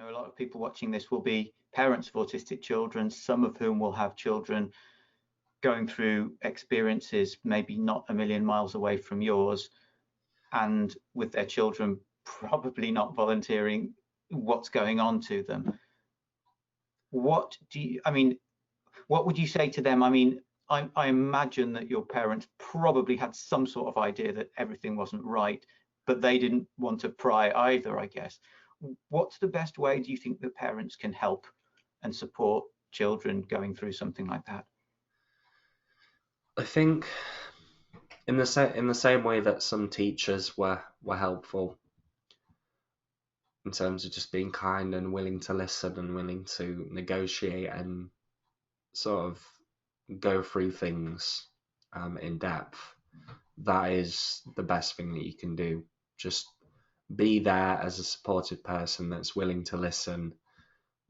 a lot of people watching this will be parents of autistic children, some of whom will have children going through experiences maybe not a million miles away from yours, and with their children probably not volunteering what's going on to them. What would you say to them? I imagine that your parents probably had some sort of idea that everything wasn't right, but they didn't want to pry either, I guess. What's the best way, do you think, that parents can help and support children going through something like that? I think in the same way that some teachers were helpful in terms of just being kind and willing to listen and willing to negotiate and sort of go through things in depth, that is the best thing that you can do. Just be there as a supportive person that's willing to listen,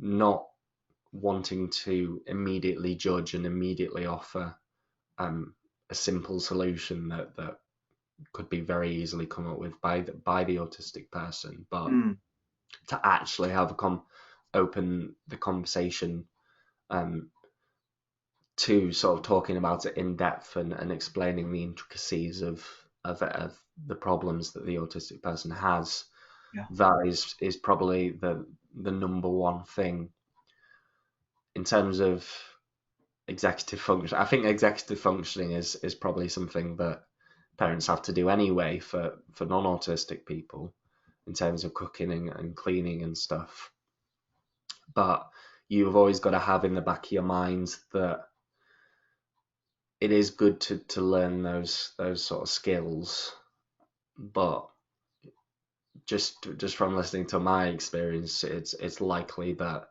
not wanting to immediately judge and immediately offer a simple solution that could be very easily come up with by the autistic person, but to actually have open the conversation to sort of talking about it in depth and explaining the intricacies of the problems that the autistic person has. Yeah. That is probably the number one thing in terms of executive function. I think executive functioning is probably something that parents have to do anyway for non-autistic people in terms of cooking and cleaning and stuff. But you've always got to have in the back of your mind that it is good to learn those sort of skills, but just from listening to my experience, it's likely that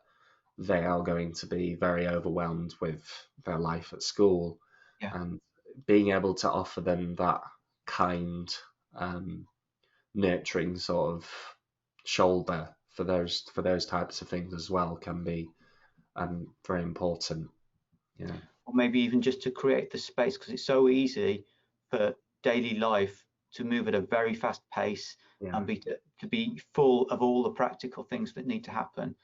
they are going to be very overwhelmed with their life at school, and being able to offer them that kind, nurturing sort of shoulder for those types of things as well can be very important. Yeah. Or maybe even just to create the space, because it's so easy for daily life to move at a very fast pace and to be full of all the practical things that need to happen.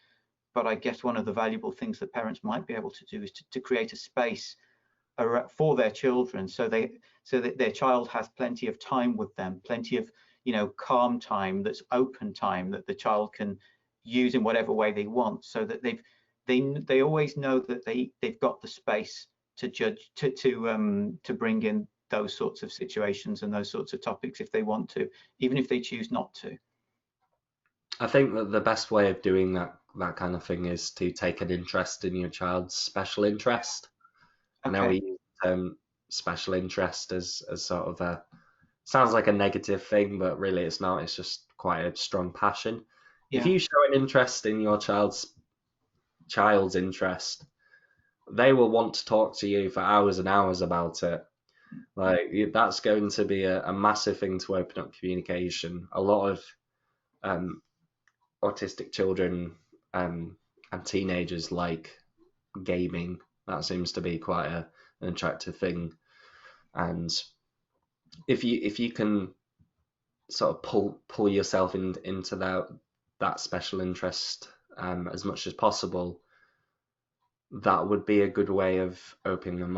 But I guess one of the valuable things that parents might be able to do is to create a space for their children, so that their child has plenty of time with them, plenty of calm time, that's open time, that the child can use in whatever way they want, so that they always know that they've got the space to judge, to bring in those sorts of situations and those sorts of topics if they want to, even if they choose not to. I think that the best way of doing that kind of thing is to take an interest in your child's special interest. Okay. I know we use the term special interest as sort of sounds like a negative thing, but really it's not. It's just quite a strong passion. Yeah. If you show an interest in your child's interest, they will want to talk to you for hours and hours about it. Like, that's going to be a massive thing to open up communication. A lot of autistic children and teenagers like gaming. That seems to be quite an attractive thing. And if you can sort of pull yourself into that special interest as much as possible, that would be a good way of opening them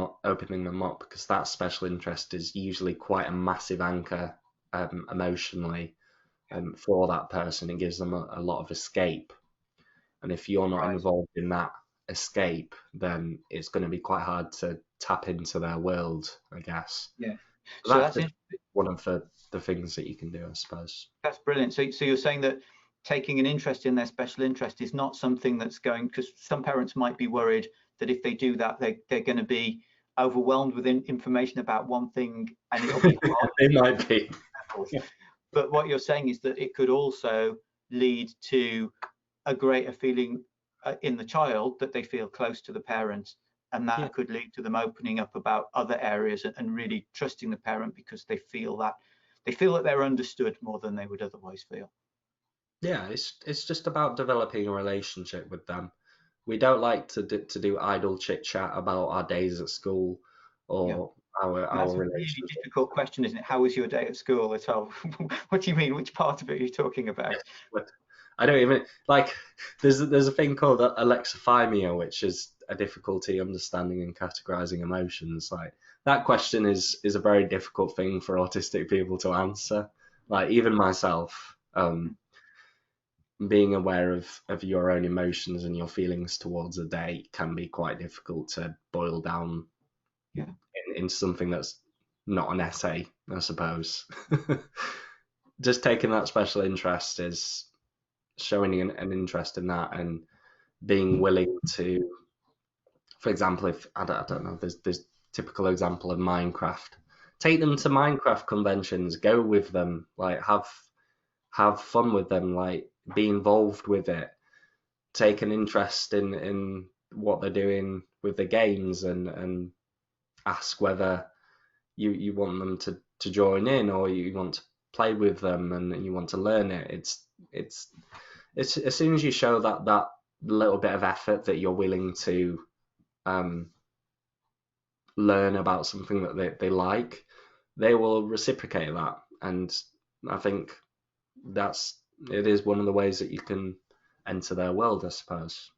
up, because that special interest is usually quite a massive anchor emotionally for that person. It gives them a lot of escape, and if you're not involved in that escape, then it's going to be quite hard to tap into their world, I guess. Yeah. So that's one of the things that you can do, I suppose. That's brilliant. So you're saying that taking an interest in their special interest is not something that's going, because some parents might be worried that if they do that, they're going to be overwhelmed with information about one thing, and it'll be hard. It might be. But what you're saying is that it could also lead to a greater feeling in the child, that they feel close to the parent, and that could lead to them opening up about other areas and really trusting the parent, because they feel that they're understood more than they would otherwise feel. Yeah, it's just about developing a relationship with them. We don't like to do idle chit chat about our days at school or our relationship. That's a really difficult question, isn't it? How was your day at school? What do you mean? Which part of it are you talking about? Yes, I don't even like. There's a thing called alexithymia, which is a difficulty understanding and categorizing emotions. Like that question is a very difficult thing for autistic people to answer. Like even myself, being aware of your own emotions and your feelings towards a date can be quite difficult to boil down into something that's not an essay, I suppose. Just taking that special interest is showing an interest in that and being willing to, for example, if I don't know, there's typical example of Minecraft. Take them to Minecraft conventions, go with them, like have fun with them, like be involved with it, take an interest in what they're doing with the games, and ask whether you want them to join in, or you want to play with them and you want to learn it. It's as soon as you show that little bit of effort, that you're willing to learn about something that they like, they will reciprocate that. And I think it is one of the ways that you can enter their world, I suppose.